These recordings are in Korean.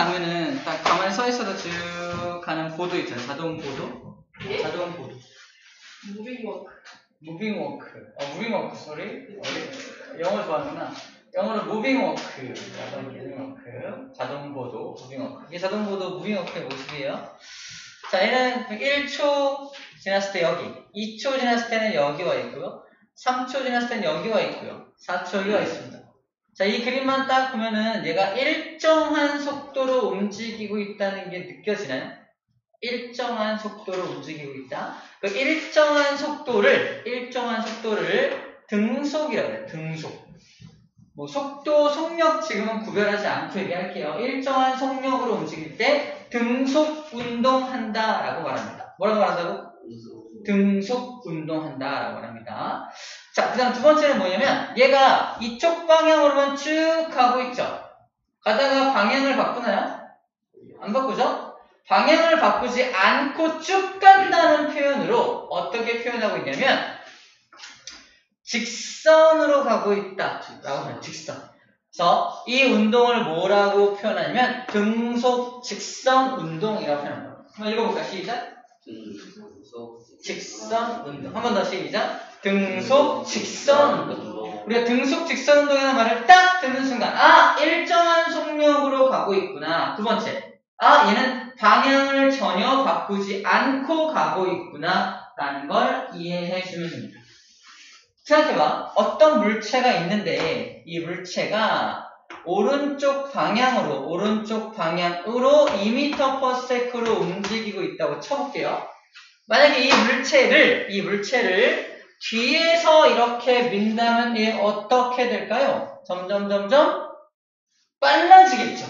가면은 딱 가만히 서 있어도 쭉 가는 보도 있잖아요. 자동 보도. 예? 자동 보도. 무빙워크. 무빙 워크. 무빙 워크, 쏘리. 영어 좋아하는구나. 영어로 무빙 워크. 무빙 워크. 자동 보도, 무빙 워크. 이 자동 보도, 무빙 워크의 모습이에요. 자, 얘는 1초 지났을 때 여기, 2초 지났을 때는 여기 와 있고요. 3초 지났을 때는 여기 와 있고요. 4초 여기 와 있습니다. 자, 이 그림만 딱 보면은 얘가 일정한 속도로 움직이고 있다는 게 느껴지나요? 일정한 속도로 움직이고 있다. 그 일정한 속도를 등속이라고 해요. 등속. 뭐 속도, 속력 지금은 구별하지 않고 얘기할게요. 일정한 속력으로 움직일 때 등속 운동한다라고 말합니다. 뭐라고 말한다고? 등속 운동한다라고 말합니다. 자, 그 다음 두 번째는 뭐냐면 얘가 이쪽 방향으로만 쭉 가고 있죠. 가다가 방향을 바꾸나요? 안 바꾸죠? 방향을 바꾸지 않고 쭉 간다는 표현으로 어떻게 표현하고 있냐면 직선으로 가고 있다 라고 해요. 직선. 그래서 이 운동을 뭐라고 표현하냐면 등속 직선 운동이라고 표현합니다. 한번 읽어볼까요? 시작. 직선 운동. 한 번 더 시작. 등속 직선 운동. 우리가 등속 직선 운동이라는 말을 딱 듣는 순간 일정한 속력으로 가고 있구나. 두 번째, 얘는 방향을 전혀 바꾸지 않고 가고 있구나 라는 걸 이해해 주면 됩니다. 생각해봐. 어떤 물체가 있는데 이 물체가 오른쪽 방향으로 2m/s로 움직이고 있다고 쳐볼게요. 만약에 이 물체를 뒤에서 이렇게 민다면 얘 어떻게 될까요? 점점 빨라지겠죠.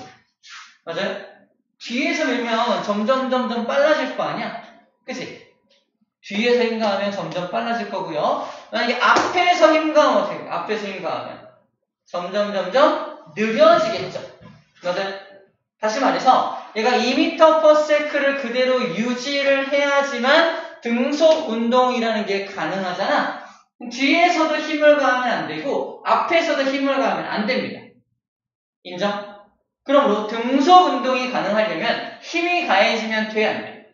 맞아요? 뒤에서 밀면 점점 빨라질 거 아니야? 그치? 뒤에서 힘가하면 점점 빨라질 거고요. 만약에 앞에서 힘가하면 어떻게 돼요? 앞에서 힘가하면 점점 느려지겠죠. 맞아요? 다시 말해서 얘가 2m/s를 그대로 유지를 해야지만 등속 운동이라는 게 가능하잖아. 뒤에서도 힘을 가하면 안 되고 앞에서도 힘을 가하면 안 됩니다. 인정? 그러므로 등속 운동이 가능하려면 힘이 가해지면 돼야 안 돼요?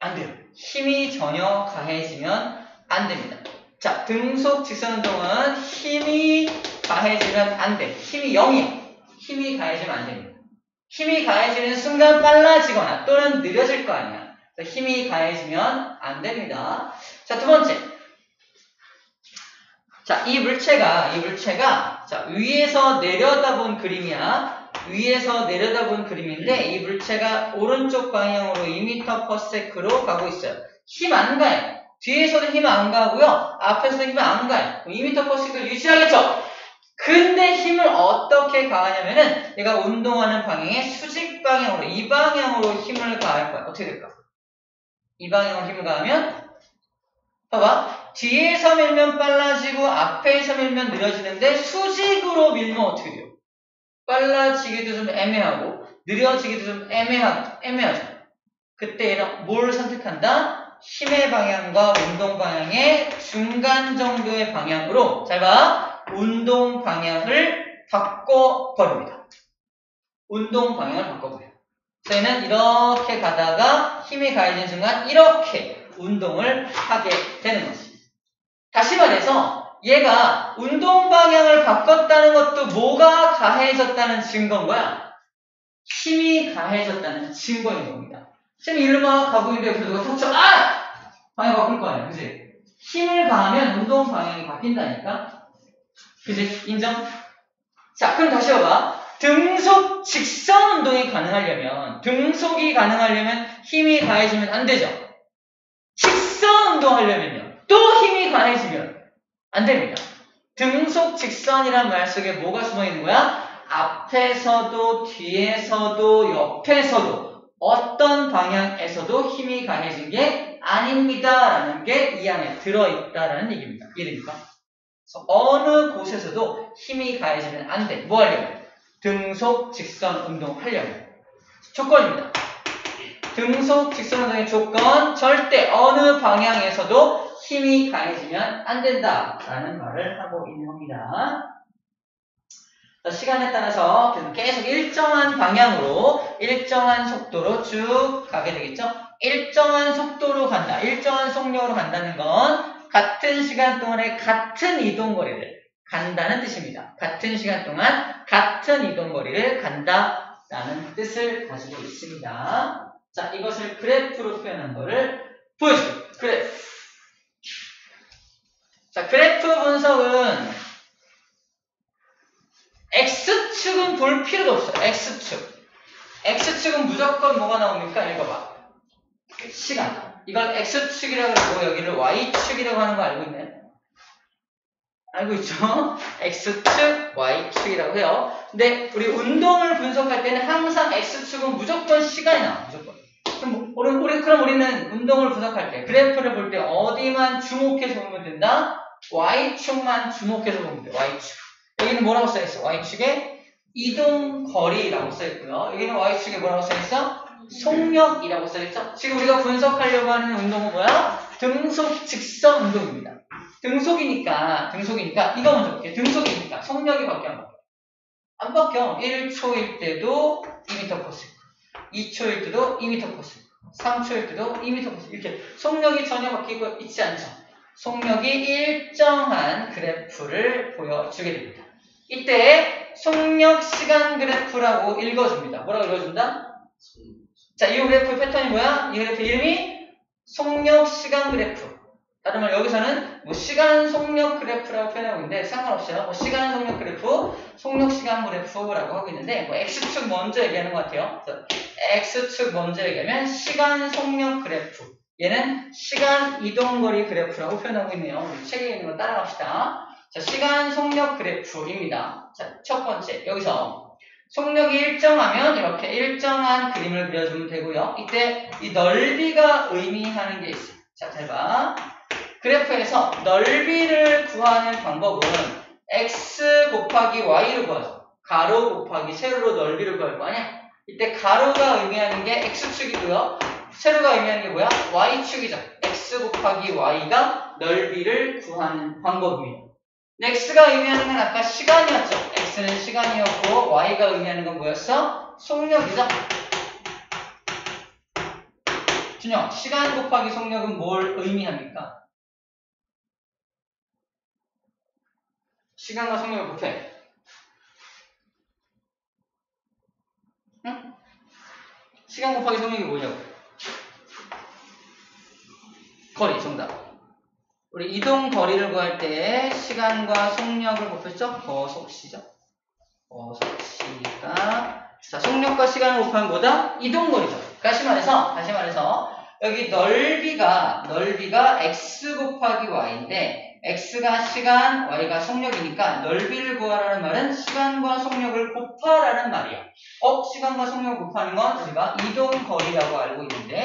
안 돼요. 힘이 전혀 가해지면 안 됩니다. 자, 등속 직선 운동은 힘이 가해지면 안 돼. 힘이 0이야. 힘이 가해지면 안 됩니다. 힘이 가해지는 순간 빨라지거나 또는 느려질 거 아니야. 힘이 가해지면 안 됩니다. 자, 두 번째. 자, 이 물체가 자, 위에서 내려다본 그림이야. 위에서 내려다본 그림인데 이 물체가 오른쪽 방향으로 2m/s로 가고 있어요. 힘 안 가요. 뒤에서도 힘 안 가고요. 앞에서도 힘 안 가요. 2m/s를 유지하겠죠? 근데 힘을 어떻게 가하냐면은 얘가 운동하는 방향의 수직 방향으로 이 방향으로 힘을 가할 거야. 어떻게 될까? 이 방향으로 힘을 가하면 봐봐. 뒤에서 밀면 빨라지고 앞에서 밀면 느려지는데 수직으로 밀면 어떻게 돼요? 빨라지기도 좀 애매하고 느려지기도 좀 애매하죠. 그때 얘는 뭘 선택한다? 힘의 방향과 운동 방향의 중간 정도의 방향으로 잘 봐. 운동 방향을 바꿔버립니다. 운동 방향을 바꿔버려요. 저희는 이렇게 가다가 힘이 가해지는 순간 이렇게 운동을 하게 되는 거지. 다시 말해서 얘가 운동 방향을 바꿨다는 것도 뭐가 가해졌다는 증거인 거야? 힘이 가해졌다는 증거인 겁니다. 지금 이리로 가고 있는데 옆에서 누가 탁 쳐, 방향 바꿀 거 아니야, 그지? 힘을 가하면 운동 방향이 바뀐다니까? 그지? 인정? 자, 그럼 다시 봐봐. 등속 직선 운동이 가능하려면, 등속이 가능하려면 힘이 가해지면 안 되죠? 직선 운동하려면요. 또 힘이 가해지면 안 됩니다. 등속 직선이란 말 속에 뭐가 숨어 있는 거야? 앞에서도 뒤에서도 옆에서도 어떤 방향에서도 힘이 가해진 게 아닙니다 라는 게 이 안에 들어있다라는 얘기입니다. 이해됩니까? 그래서 어느 곳에서도 힘이 가해지면 안 돼. 뭐 하려면? 등속 직선 운동 하려면. 조건입니다. 등속 직선 운동의 조건, 절대 어느 방향에서도 힘이 가해지면 안 된다라는 말을 하고 있는 겁니다. 시간에 따라서 계속 일정한 방향으로 일정한 속도로 쭉 가게 되겠죠. 일정한 속도로 간다, 일정한 속력으로 간다는 건 같은 시간 동안에 같은 이동거리를 간다는 뜻입니다. 같은 시간 동안 같은 이동거리를 간다라는 뜻을 가지고 있습니다. 자, 이것을 그래프로 표현한 거를 보여줄게요. 그래프. 자, 그래프 분석은 X축은 볼 필요도 없어요. X축. X축은 무조건 뭐가 나옵니까? 읽어봐. 시간. 이걸 X축이라고 하고 여기를 Y축이라고 하는 거 알고 있나요? 알고 있죠? X축, Y축이라고 해요. 근데 우리 운동을 분석할 때는 항상 X축은 무조건 시간이 나와요. 무조건. 그럼 우리는 운동을 분석할 때 그래프를 볼 때 어디만 주목해서 보면 된다? Y축만 주목해서 보면 돼요. Y축. 여기는 뭐라고 써있어? Y축에 이동거리라고 써있고요. 여기는 Y축에 뭐라고 써있어? 속력이라고 써있죠? 지금 우리가 분석하려고 하는 운동은 뭐야? 등속 직선 운동입니다. 등속이니까 이거 먼저 볼게요. 등속이니까 속력이 바뀌어 안 바뀌어? 안 바뀌어. 1초일 때도 2m/s, 2초일 때도 2m/s, 3초일 때도 2m/s 이렇게 속력이 전혀 바뀌고 있지 않죠? 속력이 일정한 그래프를 보여주게 됩니다. 이때 속력 시간 그래프라고 읽어줍니다. 뭐라고 읽어준다? 자, 이 그래프 패턴이 뭐야? 이 그래프 이름이 속력 시간 그래프. 다른 말 여기서는 뭐 시간 속력 그래프라고 표현하고 있는데 상관없어요. 뭐 시간 속력 그래프, 속력 시간 그래프라고 하고 있는데 뭐 X축 먼저 얘기하는 것 같아요. X축 먼저 얘기하면 시간 속력 그래프. 얘는 시간 이동거리 그래프라고 표현하고 있네요. 우리 책에 있는 거 따라갑시다. 자, 시간 속력 그래프입니다. 자, 첫 번째 여기서 속력이 일정하면 이렇게 일정한 그림을 그려주면 되고요. 이때 이 넓이가 의미하는 게 있어요. 자, 잘 봐. 그래프에서 넓이를 구하는 방법은 x 곱하기 y로 구하죠. 가로 곱하기 세로로 넓이를 구할 거 아니야? 이때 가로가 의미하는 게 x축이고요. 세로가 의미하는 게 뭐야? y축이죠. x 곱하기 y가 넓이를 구하는 방법입니다. x가 의미하는 건 아까 시간이었죠. x는 시간이었고 y가 의미하는 건 뭐였어? 속력이죠. 준영, 시간 곱하기 속력은 뭘 의미합니까? 시간과 속력을 곱해. 응? 시간 곱하기 속력이 뭐냐고? 거리, 정답. 우리 이동 거리를 구할 때 시간과 속력을 곱했죠? 거속시죠? 거속시가. 자, 속력과 시간을 곱하면 뭐다? 이동 거리죠. 다시 말해서 여기 넓이가 x 곱하기 y인데 x가 시간, y가 속력이니까 넓이를 구하라는 말은 시간과 속력을 곱하라는 말이야. 시간과 속력을 곱하는 건 우리가 이동거리라고 알고 있는데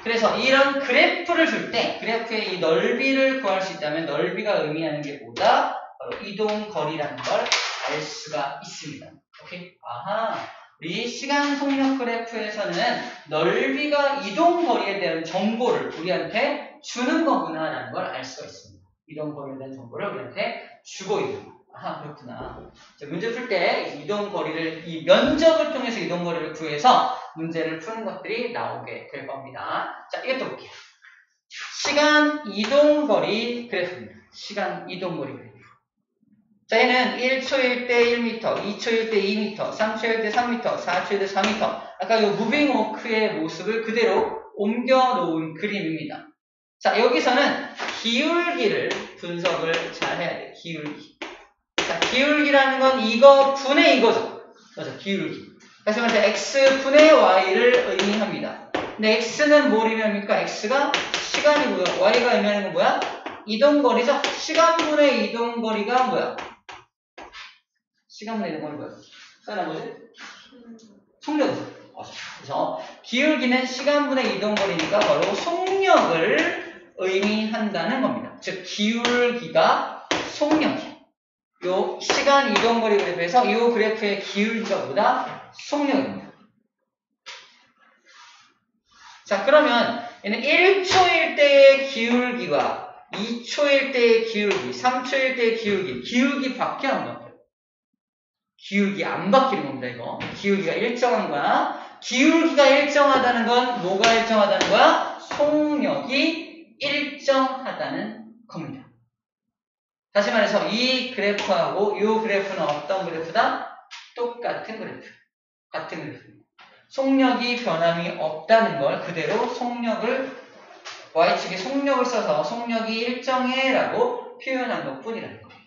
그래서 이런 그래프를 줄 때 그래프의 이 넓이를 구할 수 있다면 넓이가 의미하는 게 뭐다? 바로 이동거리라는 걸 알 수가 있습니다. 오케이? 아하. 우리 시간 속력 그래프에서는 넓이가 이동거리에 대한 정보를 우리한테 주는 거구나라는 걸 알 수가 있습니다. 이동거리에 대한 정보를 우리한테 주고 있는 거. 아, 그렇구나. 자, 문제 풀 때 이동거리를, 이 면적을 통해서 이동거리를 구해서 문제를 푸는 것들이 나오게 될 겁니다. 자, 이것도 볼게요. 시간 이동거리 그래프입니다. 시간 이동거리 그래프. 자, 얘는 1초일 때 1m, 2초일 때 2m, 3초일 때 3m, 4초일 때 4m. 아까 이 무빙 워크의 모습을 그대로 옮겨 놓은 그림입니다. 자, 여기서는 기울기를 분석을 잘 해야 돼요. 기울기. 자, 기울기라는 건 이거 분의 이거죠. 맞아, 기울기. 다시 말해서 x 분의 y를 의미합니다. 근데 x는 뭘 의미합니까? x가 시간이고요. y가 의미하는 건 뭐야? 이동거리죠? 시간분의 이동거리가 뭐야? 시간분의 이동거리 뭐야? 시간은 뭐지? 속력이죠. 그래서 기울기는 시간분의 이동거리니까 바로 속력을 의미한다는 겁니다. 즉 기울기가 속력이야. 요 시간 이동거리 그래프에서 이 그래프의 기울기가 뭐다? 속력입니다. 자, 그러면 얘는 1초일 때의 기울기와 2초일 때의 기울기, 3초일 때의 기울기 밖에 안 바뀌어요. 기울기 안 바뀌는 겁니다, 이거. 기울기가 일정한 거야. 기울기가 일정하다는 건 뭐가 일정하다는 거야? 속력이 일정하다는 겁니다. 다시 말해서 이 그래프하고 이 그래프는 어떤 그래프다? 똑같은 그래프. 같은 그래프입니다. 속력이 변함이 없다는 걸 그대로 속력을 Y축에 속력을 써서 속력이 일정해 라고 표현한 것 뿐이라는 거예요.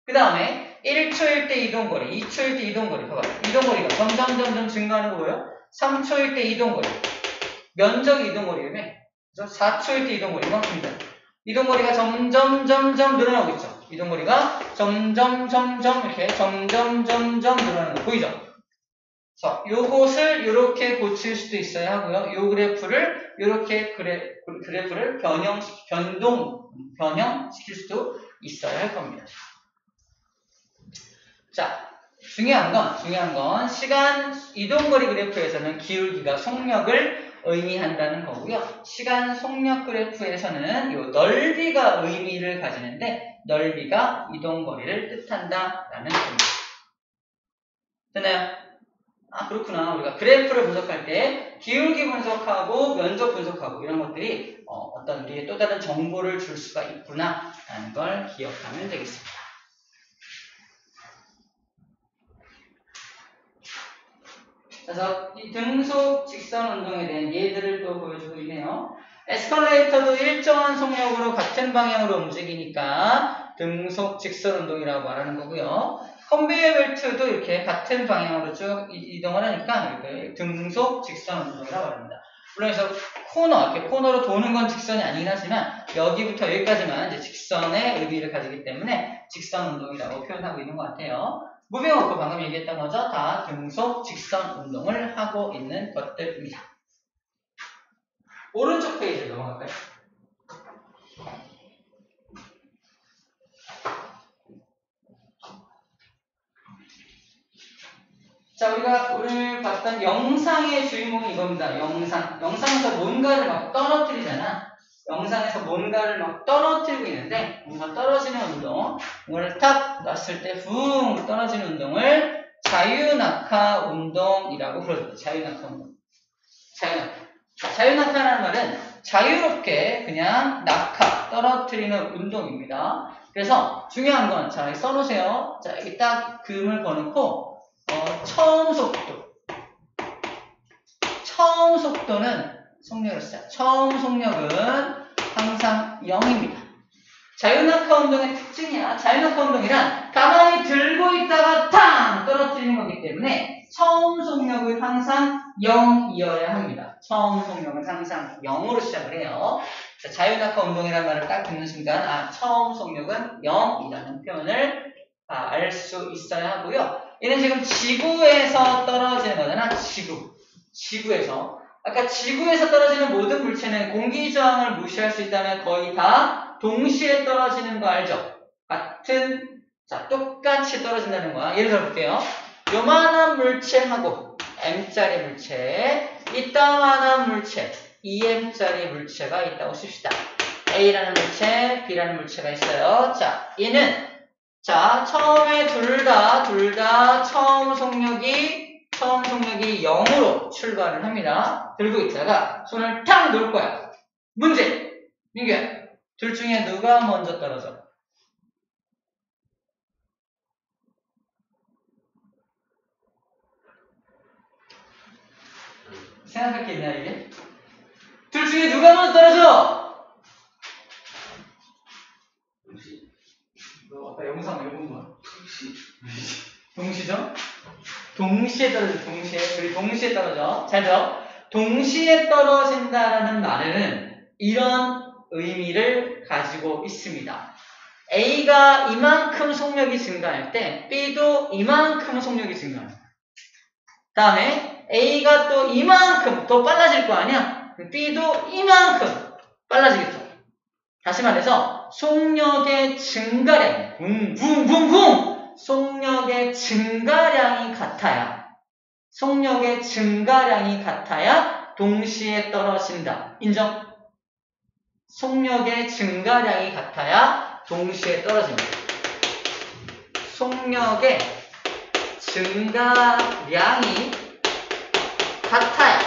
그 다음에 1초일 때 이동거리, 2초일 때 이동거리, 봐봐요. 이동거리가 점점 증가하는 거고요. 3초일 때 이동거리, 면적이 이동거리라며. 그래서 4초일 때 이동거리 이만큼입니다. 이동거리가 점점 늘어나고 있죠. 이동거리가 점점 이렇게 점점 늘어나는 거 보이죠? 그래서 요것을 이렇게 고칠 수도 있어야 하고요. 요 그래프를 이렇게 그래프를 변형시킬 수도 있어야 할 겁니다. 자, 중요한 건 시간 이동거리 그래프에서는 기울기가 속력을 의미한다는 거고요. 시간 속력 그래프에서는 요 넓이가 의미를 가지는데 넓이가 이동거리를 뜻한다라는 겁니다. 됐나요? 아, 그렇구나. 우리가 그래프를 분석할 때 기울기 분석하고 면적 분석하고 이런 것들이 어떤 우리의 또 다른 정보를 줄 수가 있구나라는 걸 기억하면 되겠습니다. 그래서 이 등속 직선 운동에 대한 예들을 또 보여주고 있네요. 에스컬레이터도 일정한 속력으로 같은 방향으로 움직이니까 등속 직선 운동이라고 말하는 거고요. 컨베이어 벨트도 이렇게 같은 방향으로 쭉 이동을 하니까 이렇게 등속 직선 운동이라고 합니다. 물론 그래서 이렇게 코너로 도는 건 직선이 아니긴 하지만 여기부터 여기까지만 이제 직선의 의미를 가지기 때문에 직선 운동이라고 표현하고 있는 것 같아요. 무빙워크 방금 얘기했던 거죠. 다 등속 직선 운동을 하고 있는 것들입니다. 오른쪽 페이지 넘어갈까요? 자, 우리가 오늘 봤던 영상의 주인공이 이겁니다. 영상에서 뭔가를 막 떨어뜨리잖아. 영상에서 뭔가를 막 떨어뜨리고 있는데 뭔가 떨어지는 운동, 이걸 탁 놨을 때 붕 떨어지는 운동을 자유낙하 운동이라고 부르죠. 자유낙하 운동. 자유낙하라는 말은 자유롭게 그냥 낙하, 떨어뜨리는 운동입니다. 그래서 중요한 건, 자, 여기 써놓으세요. 자, 여기 딱 금을 거놓고 처음 속도는 속력을 쓰자. 처음 속력은 항상 0입니다. 자유낙하 운동의 특징이야. 자유낙하 운동이란 가만히 들고 있다가 탕! 떨어뜨리는 거기 때문에 처음 속력은 항상 0이어야 합니다. 처음 속력은 항상 0으로 시작을 해요. 자, 자유낙하 운동이라는 말을 딱 듣는 순간 처음 속력은 0이라는 표현을 알 수 있어야 하고요. 얘는 지금 지구에서 떨어지는 거잖아. 지구에서. 아까 지구에서 떨어지는 모든 물체는 공기저항을 무시할 수 있다면 거의 다 동시에 떨어지는 거 알죠? 똑같이 떨어진다는 거야. 예를 들어 볼게요. 요만한 물체하고 M짜리 물체, 이따만한 물체, 2M짜리 물체가 있다고 씁시다. A라는 물체, B라는 물체가 있어요. 자, 얘는 처음에 둘 다 처음 속력이 0으로 출발을 합니다. 들고 있다가 손을 탁 놓을 거야. 문제! 민규야, 둘 중에 누가 먼저 떨어져? 생각할 게 있나 이게? 둘 중에 누가 먼저 떨어져? 너 아까 영상 왜 본 거야? 동시죠? 동시에 떨어져. 둘이 동시에 떨어져. 잘 들어. 동시에 떨어진다라는 말은 이런 의미를 가지고 있습니다. A가 이만큼 속력이 증가할 때 B도 이만큼 속력이 증가합니다. 다음에 A가 또 이만큼 더 빨라질 거 아니야? B도 이만큼 빨라지겠죠. 다시 말해서 속력의 증가량, 붕붕붕붕! 속력의 증가량이 같아야 동시에 떨어진다. 인정? 속력의 증가량이 같아야 동시에 떨어진다. 속력의 증가량이 같아야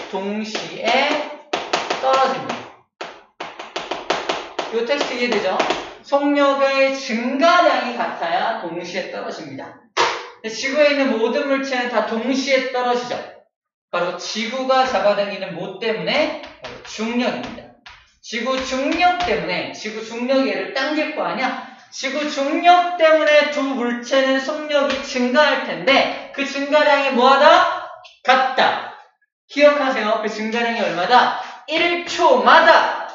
동시에 떨어집니다. 이 텍스트 이해되죠? 속력의 증가량이 같아야 동시에 떨어집니다. 지구에 있는 모든 물체는 다 동시에 떨어지죠. 바로 지구가 잡아당기는 뭐 때문에? 바로 중력입니다. 지구 중력 때문에, 지구 중력이 얘를 당길 거 아니야? 지구 중력 때문에 두 물체는 속력이 증가할 텐데 그 증가량이 뭐하다? 같다. 기억하세요. 그 증가량이 얼마다? 1초마다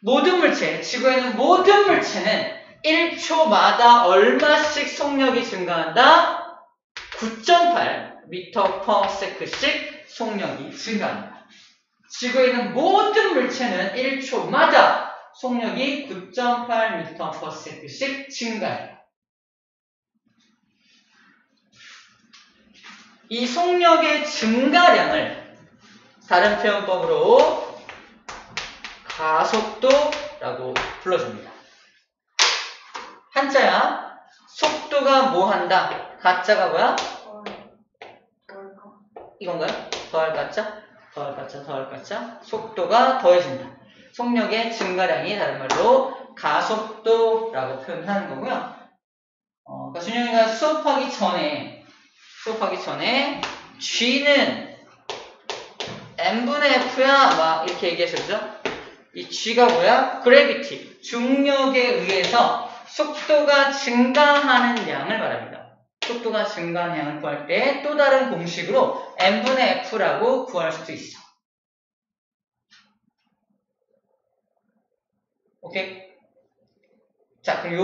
모든 물체, 지구에 있는 모든 물체는 1초마다 얼마씩 속력이 증가한다? 9.8 m/s씩 속력이 증가합니다. 지구에 있는 모든 물체는 1초마다 속력이 9.8 m/s씩 증가해요. 이 속력의 증가량을 다른 표현법으로 가속도라고 불러줍니다. 한자야. 속도가 뭐 한다? 가짜가 뭐야? 이건가요? 더할 가짜? 더할 가짜, 더할 가짜. 속도가 더해진다. 속력의 증가량이 다른 말로 가속도라고 표현하는 거고요. 그러니까 준영이가 수업하기 전에 G는 N분의 F야 막 이렇게 얘기했었죠. 이 G가 뭐야? 그래비티, 중력에 의해서 속도가 증가하는 양을 말합니다. 속도가 증가하는 양을 구할 때 또 다른 공식으로 N분의 F라고 구할 수도 있어. 오케이? 자, 그럼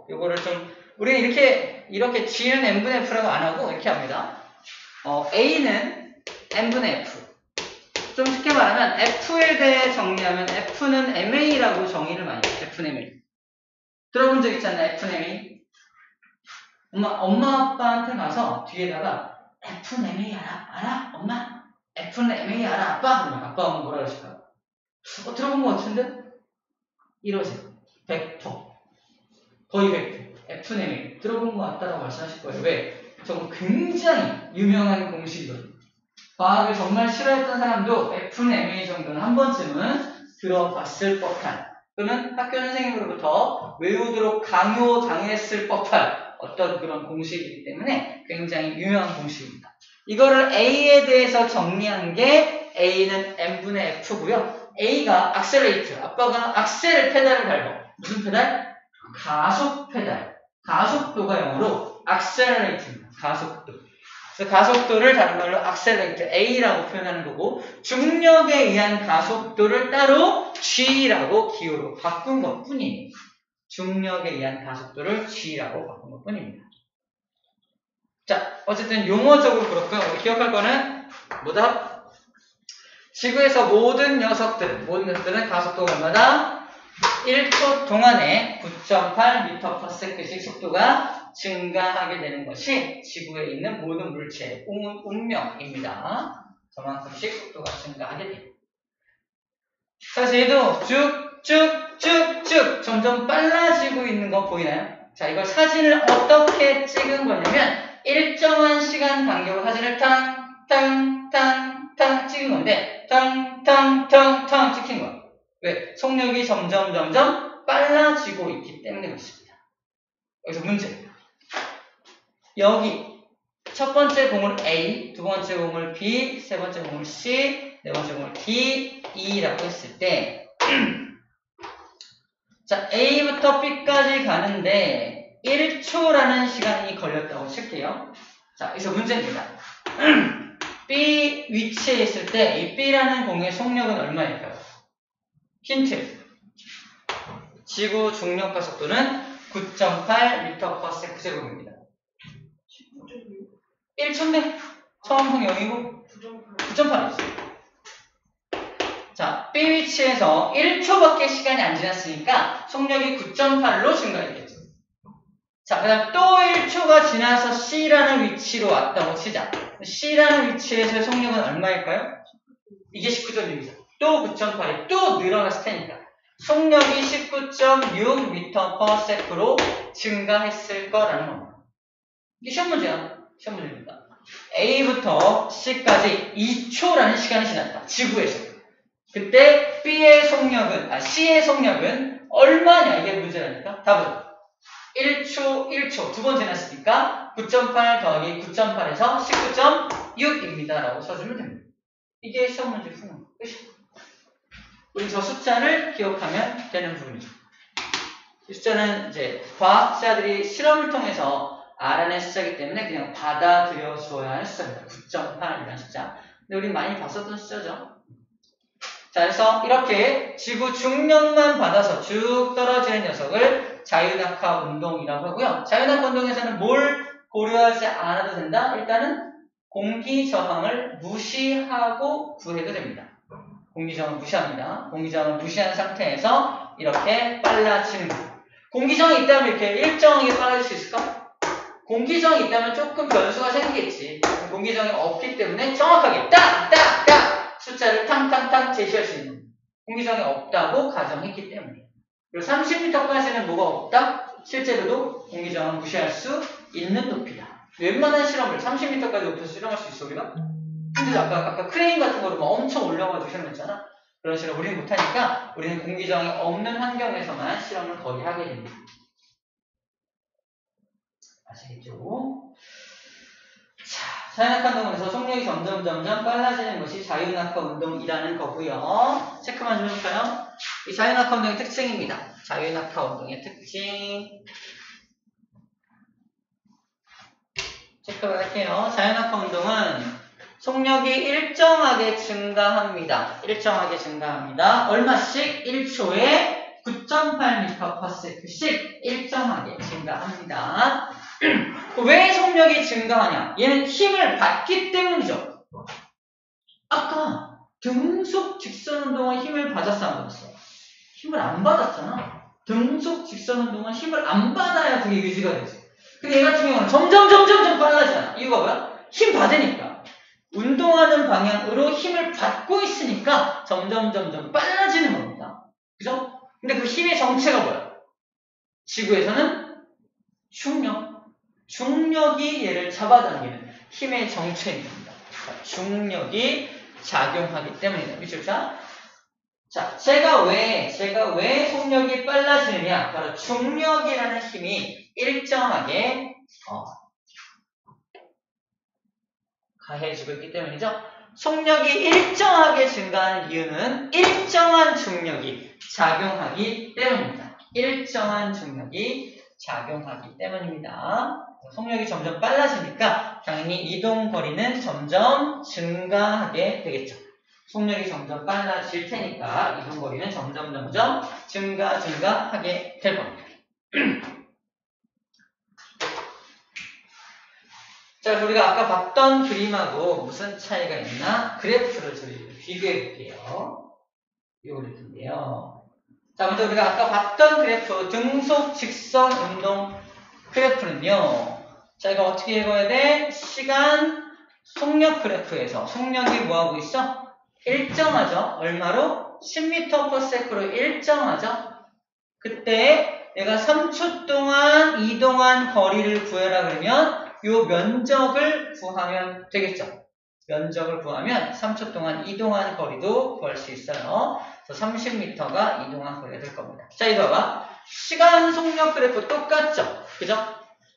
요거를 좀, 우리는 이렇게 G는 N분의 F라고 안 하고 이렇게 합니다. A는 N분의 F. 좀 쉽게 말하면 F에 대해 정리하면 F는 MA라고 정의를 많이 해요. F는 MA. 들어본 적 있잖아요. F는 MA. 엄마 아빠한테 가서 뒤에다가 F는 MA 알아? 알아? 엄마? F는 MA 알아? 아빠? 그러면 아빠가 뭐라 그러실까? 들어본 것 같은데? 이러세요. 벡터. 거의 벡터. F는 MA. 들어본 것 같다라고 말씀하실 거예요. 왜? 저거 굉장히 유명한 공식이거든요. 과학을 정말 싫어했던 사람도 F는 MA 정도는 한 번쯤은 들어봤을 법한, 또는 학교 선생님으로부터 외우도록 강요당했을 법한 어떤 그런 공식이기 때문에 굉장히 유명한 공식입니다. 이거를 A에 대해서 정리한 게 A는 N분의 F고요. A가 악셀레이트, 아빠가 악셀 페달을 밟아. 무슨 페달? 가속 페달. 가속도가 영어로 악셀레이트입니다. 가속도. 그래서 가속도를 다른 말로 악셀레이트 A라고 표현하는 거고, 중력에 의한 가속도를 따로 G라고 기호로 바꾼 것 뿐이에요. 중력에 의한 가속도를 G라고 바꾼 것 뿐입니다. 자, 어쨌든 용어적으로 그렇고요. 우리 기억할 거는 뭐다? 지구에서 모든 녀석들은 가속도가 얼마다? 1초 동안에 9.8 m/s씩 속도가 증가하게 되는 것이 지구에 있는 모든 물체의 운명입니다. 저만큼씩 속도가 증가하게 돼요. 사실 얘도 쭉쭉쭉쭉 점점 빨라지고 있는 거 보이나요? 자, 이걸 사진을 어떻게 찍은 거냐면 일정한 시간 간격으로 사진을 탕탕탕탕 찍은 건데 탕탕탕탕 찍힌 거야. 왜? 속력이 점점 빨라지고 있기 때문에 그렇습니다. 여기서 문제. 여기 첫 번째 공을 A, 두 번째 공을 B, 세 번째 공을 C, 네 번째 공을 D, E라고 했을 때 자, A부터 B까지 가는데 1초라는 시간이 걸렸다고 칠게요. 자, 여기서 문제입니다. B 위치에 있을 때 이 B라는 공의 속력은 얼마일까요? 힌트. 지구 중력 가속도는 9.8 m/s제곱입니다. 1초인데 처음 성 0이고 9.8이죠. 자, B 위치에서 1초밖에 시간이 안 지났으니까 속력이 9.8로 증가했겠죠. 자, 그 다음 또 1초가 지나서 C라는 위치로 왔다고 치자. C라는 위치에서의 속력은 얼마일까요? 이게 19.6이죠. 또 9.8이 또 늘어났을 테니까 속력이 19.6 m/s로 증가했을 거라는 겁니다. 이게 시험 문제야. 시험 문제입니다. A부터 C까지 2초라는 시간이 지났다. 지구에서. 그때 B의 속력은, C의 속력은 얼마냐? 이게 문제라니까. 답은 1초, 두 번 지났으니까 9.8 더하기 9.8에서 19.6입니다. 라고 써주면 됩니다. 이게 시험 문제 푸는 거. 끝이야. 우리 저 숫자를 기억하면 되는 부분이죠. 이 숫자는 이제 과학자들이 실험을 통해서 알아낸 숫자이기 때문에 그냥 받아들여 줘야 할 숫자입니다. 9.8이라는 숫자. 근데 우리 많이 봤었던 숫자죠. 자, 그래서 이렇게 지구 중력만 받아서 쭉 떨어지는 녀석을 자유낙하 운동이라고 하고요. 자유낙하 운동에서는 뭘 고려하지 않아도 된다? 일단은 공기 저항을 무시하고 구해도 됩니다. 공기 저항을 무시합니다. 공기 저항을 무시한 상태에서 이렇게 빨라지는 거예요. 공기 저항이 있다면 이렇게 일정하게 빨라질 수 있을까? 공기 저항이 있다면 조금 변수가 생기겠지. 공기 저항이 없기 때문에 정확하게 딱 숫자를 탕탕탕 제시할 수 있는 공기 저항이 없다고 가정했기 때문에. 그리고 30m까지는 뭐가 없다? 실제로도 공기 저항을 무시할 수 있는 높이다. 웬만한 실험을 30m까지 높여서 실험할 수 있어 우리가? 근데 아까 크레인 같은 거로 막 엄청 올려가지고 실험했잖아. 그런 실험 우리는 못하니까 우리는 공기 저항이 없는 환경에서만 실험을 거의 하게 됩니다. 아시겠죠? 자, 자유낙하 운동에서 속력이 점점 빨라지는 것이 자유낙하 운동이라는 거고요. 체크만 좀 해볼까요? 이 자유낙하 운동의 특징입니다. 자유낙하 운동의 특징. 체크를 할게요. 자유낙하 운동은 속력이 일정하게 증가합니다. 일정하게 증가합니다. 얼마씩? 1초에 9.8m/s씩 일정하게 증가합니다. 왜 속력이 증가하냐? 얘는 힘을 받기 때문이죠. 아까 등속 직선 운동은 힘을 받았어, 안 받았어? 힘을 안 받았잖아. 등속 직선 운동은 힘을 안 받아야 그게 유지가 되지. 근데 얘 같은 경우는 점점 빨라지잖아. 이유가 뭐야? 힘 받으니까. 운동하는 방향으로 힘을 받고 있으니까 점점 빨라지는 겁니다. 그죠? 근데 그 힘의 정체가 뭐야? 지구에서는 중력이 얘를 잡아당기는 힘의 정체입니다. 중력이 작용하기 때문이다. 미쳤죠? 자, 제가 왜 속력이 빨라지느냐? 바로 중력이라는 힘이 일정하게 가해지고 있기 때문이죠. 속력이 일정하게 증가하는 이유는 일정한 중력이 작용하기 때문입니다. 일정한 중력이 작용하기 때문입니다. 속력이 점점 빨라지니까 당연히 이동 거리는 점점 증가하게 되겠죠. 속력이 점점 빨라질 테니까 이동 거리는 점점 증가하게 될 겁니다. 자, 우리가 아까 봤던 그림하고 무슨 차이가 있나? 그래프를 저희 비교해 볼게요. 이 그래프인데요. 자, 먼저 우리가 아까 봤던 그래프, 등속 직선 운동 그래프는요. 자, 이거 어떻게 읽어야 돼? 시간 속력 그래프에서 속력이 뭐하고 있어? 일정하죠? 얼마로? 10m/s로 일정하죠? 그때 내가 3초 동안 이동한 거리를 구해라 그러면 요 면적을 구하면 되겠죠. 면적을 구하면 3초 동안 이동한 거리도 구할 수 있어요. 그래서 30m가 이동한 거리가 될 겁니다. 자, 이거 봐봐. 시간 속력 그래프 똑같죠? 그죠?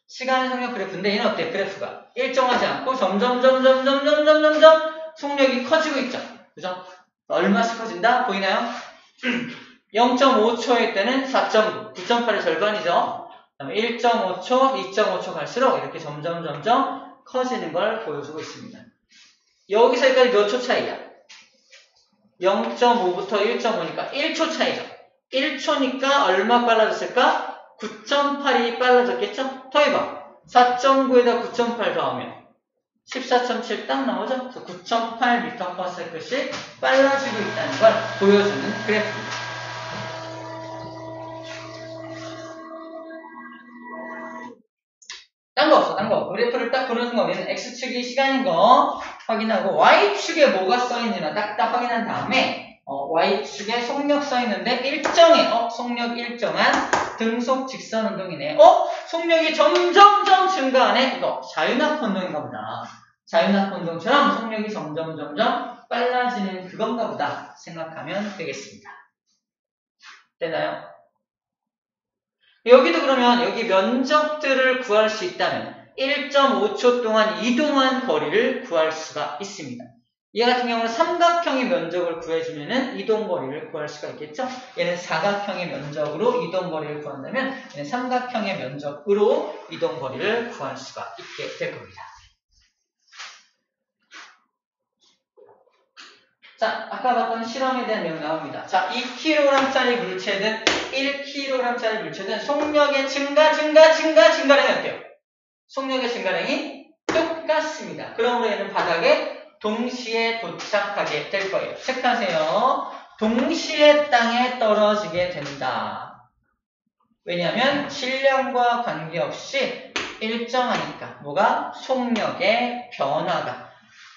시간 속력 그래프인데 얘는 어때? 그래프가 일정하지 않고 점점 속력이 커지고 있죠. 그죠? 얼마씩 커진다? 보이나요? 0.5초일 때는 4.9, 9.8의 절반이죠. 1.5초, 2.5초 갈수록 이렇게 점점 커지는 걸 보여주고 있습니다. 여기서 여기까지 몇 초 차이야? 0.5부터 1.5니까 1초 차이죠. 1초니까 얼마 빨라졌을까? 9.8이 빨라졌겠죠? 더해봐. 4.9에다 9.8 더하면 14.7 딱 나오죠? 그래서 9.8m/s씩 빨라지고 있다는 걸 보여주는 그래프입니다. 딴 거 없어, 딴 거. 그래프를 딱 보는 순간 우리는 X축이 시간인 거 확인하고 Y축에 뭐가 써있는지만 딱 확인한 다음에 Y축에 속력 써있는데 속력 일정한 등속 직선 운동이네. 속력이 점점점 증가하네. 이거 자유낙하 운동인가 보다. 자유낙하 운동처럼 속력이 점점 빨라지는 그건가 보다 생각하면 되겠습니다. 되나요? 여기도 그러면 여기 면적들을 구할 수 있다면 1.5초 동안 이동한 거리를 구할 수가 있습니다. 얘 같은 경우는 삼각형의 면적을 구해주면은 이동거리를 구할 수가 있겠죠? 얘는 사각형의 면적으로 이동거리를 구한다면 얘는 삼각형의 면적으로 이동거리를 구할 수가 있게 될 겁니다. 자, 아까 봤던 실험에 대한 내용 나옵니다. 자, 2kg짜리 물체든 1kg짜리 물체든 속력의 증가량이 어때요? 속력의 증가량이 똑같습니다. 그러므로 얘는 바닥에 동시에 도착하게 될 거예요. 체크하세요. 동시에 땅에 떨어지게 된다. 왜냐하면 질량과 관계없이 일정하니까. 뭐가? 속력의 변화가.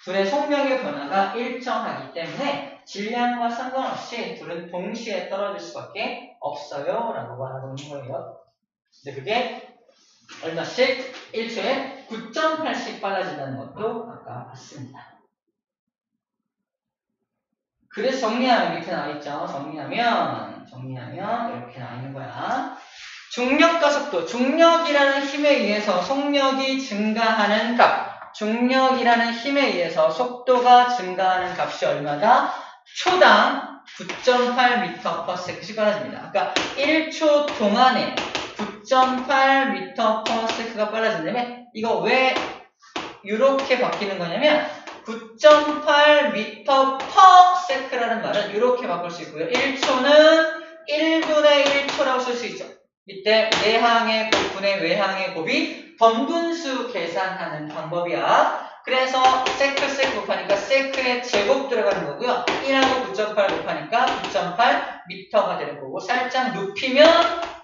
둘의 속력의 변화가 일정하기 때문에 질량과 상관없이 둘은 동시에 떨어질 수밖에 없어요. 라고 말하고 있는 거예요. 근데 그게 얼마씩? 1초에 9.8씩 빨라진다는 것도 아까 봤습니다. 그래서 정리하면 밑에 나와있죠. 정리하면 이렇게 나와있는 거야. 중력과 속도. 중력이라는 힘에 의해서 속력이 증가하는 값. 중력이라는 힘에 의해서 속도가 증가하는 값이 얼마다? 초당 9.8m/s씩 빨라집니다. 그러니까 1초 동안에 9.8m/s가 빨라진다면 이거 왜 이렇게 바뀌는 거냐면 9.8m/s라는 말은 이렇게 바꿀 수 있고요. 1초는 1분의 1초라고 쓸 수 있죠. 이때 내항의 곱분의 외항의 곱이 번분수 계산하는 방법이야. 그래서 세크 곱하니까 세크의 제곱 들어가는 거고요. 1하고 9.8 곱하니까 9.8m가 되는 거고 살짝 눕히면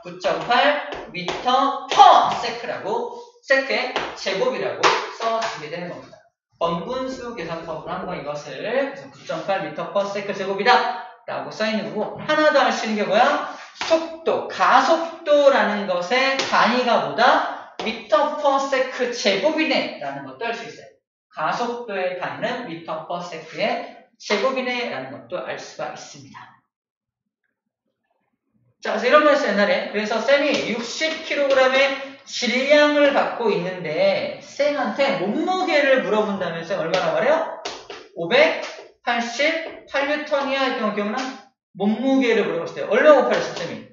9.8m/s라고 세크의 제곱이라고 써주게 되는 겁니다. 번분수 계산법으로 한번 이것을 그래서 9.8m/s 제곱이다 라고 써있는 거고 하나 더 알 수 있는 게 뭐야? 속도, 가속도라는 것의 단위가 뭐다? m/s 제곱이네 라는 것도 알 수 있어요. 가속도의 단위는 m/s의 제곱이네 라는 것도 알 수가 있습니다. 자, 그래서 이런 말이었어요, 옛날에. 그래서 쌤이 60kg의 질량을 갖고 있는데 쌤한테 몸무게를 물어본다면서 얼마나 말해요? 588N이야 했던 거 기억나? 몸무게를 물어봤을 때 얼마 곱하랬어, 쌤이?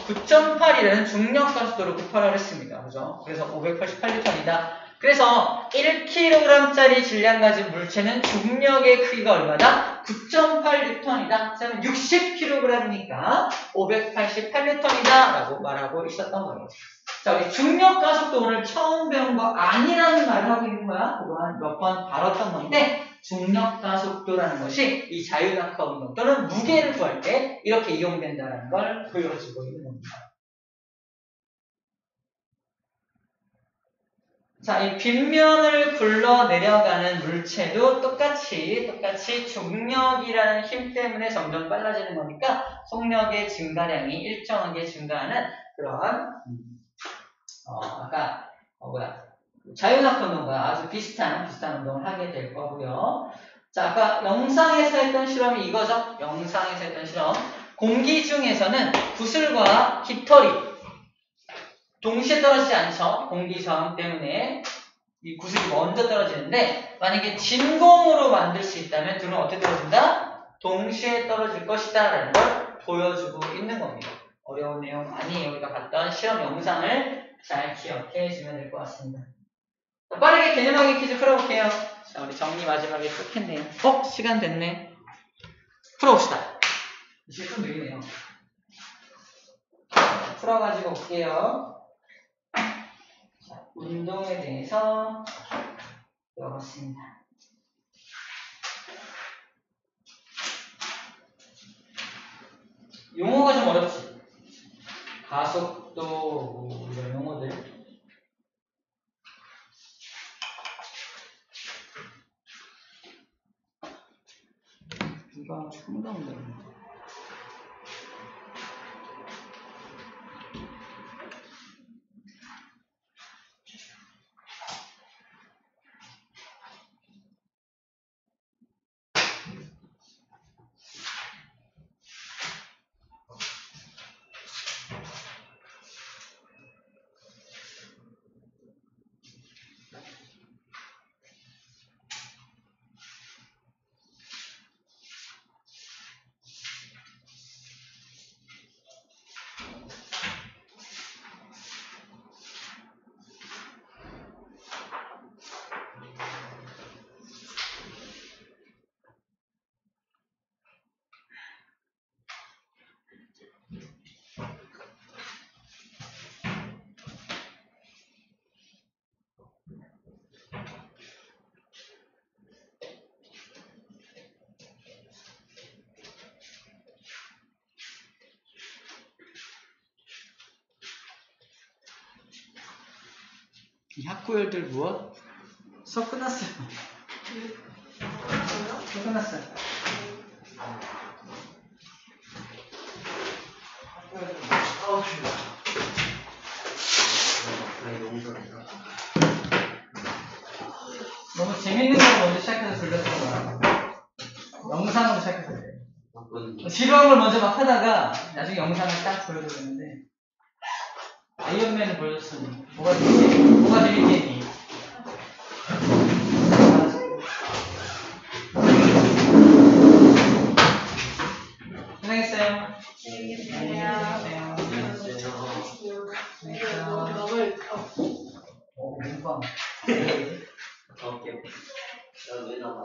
9.8이라는 중력가속도를 곱하라고 했습니다. 그죠? 그래서 588N이다. 그래서 1kg짜리 질량 가진 물체는 중력의 크기가 얼마다? 9.8N이다. 쌤은 60kg이니까 588N이다 라고 말하고 있었던 거예요. 자, 우리 중력가속도 오늘 처음 배운 거 아니라는 말을 하고 있는 거야. 그동안 몇 번 다뤘던 건데 중력가속도라는 것이 이 자유낙하 운동 또는 무게를 구할 때 이렇게 이용된다는 걸 보여주고 있는 겁니다. 자, 이 빗면을 굴러 내려가는 물체도 똑같이 중력이라는 힘 때문에 점점 빨라지는 거니까 속력의 증가량이 일정하게 증가하는 그러한 아까 자유낙하 운동과 아주 비슷한 운동을 하게 될 거고요. 자, 아까 영상에서 했던 실험이 이거죠. 영상에서 했던 실험. 공기 중에서는 구슬과 깃털이 동시에 떨어지지 않죠. 공기 저항 때문에 이 구슬이 먼저 떨어지는데 만약에 진공으로 만들 수 있다면 둘은 어떻게 떨어진다? 동시에 떨어질 것이다 라는 걸 보여주고 있는 겁니다. 어려운 내용 아니에요. 우리가 봤던 실험 영상을 잘 기억해 주면 될 것 같습니다. 빠르게 개념하기 퀴즈 풀어볼게요. 자, 우리 정리 마지막에 쭉 했네요. 시간 됐네. 풀어봅시다. 이제 좀 느리네요. 풀어가지고 올게요. 자, 운동에 대해서 배워봤습니다. 용어가 좀 어렵지? 가속도 이런 용어들. 이거 상당히 어렵네. 이 학구열들 무엇? 수업 끝났어요. 수업 끝났어요. 너무 재밌는 걸 먼저 시작해서 들렸던 거야. 영상으로 시작해서 그래. 지루한 걸 먼저 막 하다가 나중에 영상을 딱 보여드렸는데 아이언맨을 보여줬으니 뭐가 재밌겠니? 고생했어요. 공방. 오케이. 왜 나와?